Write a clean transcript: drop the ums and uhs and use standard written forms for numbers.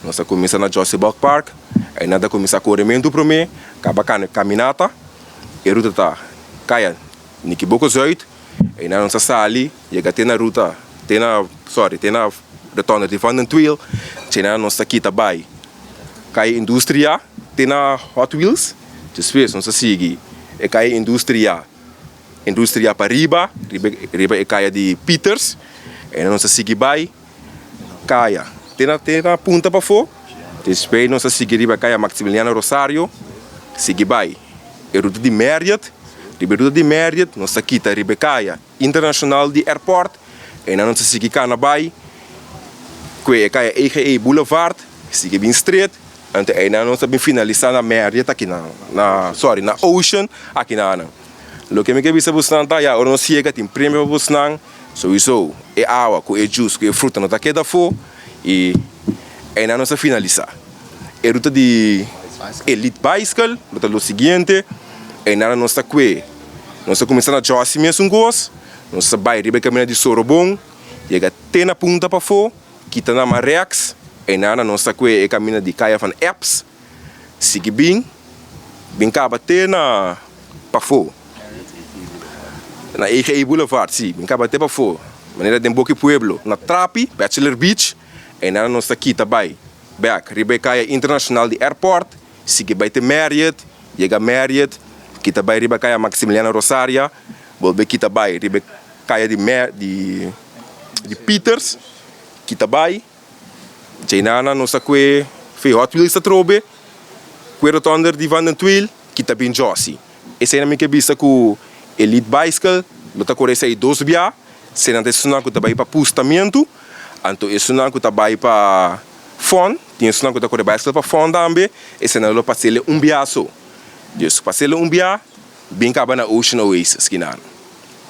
nós começamos na Josie Bulk Park, aí nada começa a corrimento para mim, acaba caminhata, e a ruta tá, caia, niki boco zoito, aí nós sali, chega até na ruta, tem na retorno de Van den Twil, tem na nossa quita vai, cai indústria, tem na Hot Wheels, depois nós segue, e cai indústria para riba é caia de Peters, e nós segue vai, caia, tem na punta para fora, depois nós segue riba caia Maximiliano Rosario, segue vai, e ruta de Marriott, ruta de Marriott, nós quita riba caia International de Airport, e nós segue cana vai, que caia EGE Boulevard, segue bem straight, então aí nós também finalizar na Marriott aqui na Ocean aqui na lo que me que bisa buscar tá já ora não chega tem prêmio para buscar sowieso é água com é juice com é fruta não tá queda fo e aí nós finalizar é ruta de Elite Bicycle ruta lo seguinte aí nós tá que nós começar na Josie mesmo gosto nós vai riba caminho de Sorobong chega até na punta para fo kita na Marex aí nós tá que é caminho de Caia van Apps sigue bem caba até na para fo na EGE Boulevard, sim, acaba até para fora. Maneira de Boque Pueblo, na Trapi, Bachelor Beach, e na nossa aqui também, back, Ribecaia International de Airport, sigue vai ter Marriott, chega Marriott, que também Ribecaia Maximiliano Rosario, volve aqui também Ribecaia de Peters, que também, já na nossa que foi Hot Wheels a trobe, que rotonda de Van den Twil, que também Josie. Esse é a minha vista com Elite Bicycle, luta com esse aí 2 via, se não tem sunang que também para postamento, então esse sunang que também para fone, tem sunang que tá com bicycle para fone também, esse não é para ser via só. Deus para ser via, bem acaba na Ocean Oasis que não.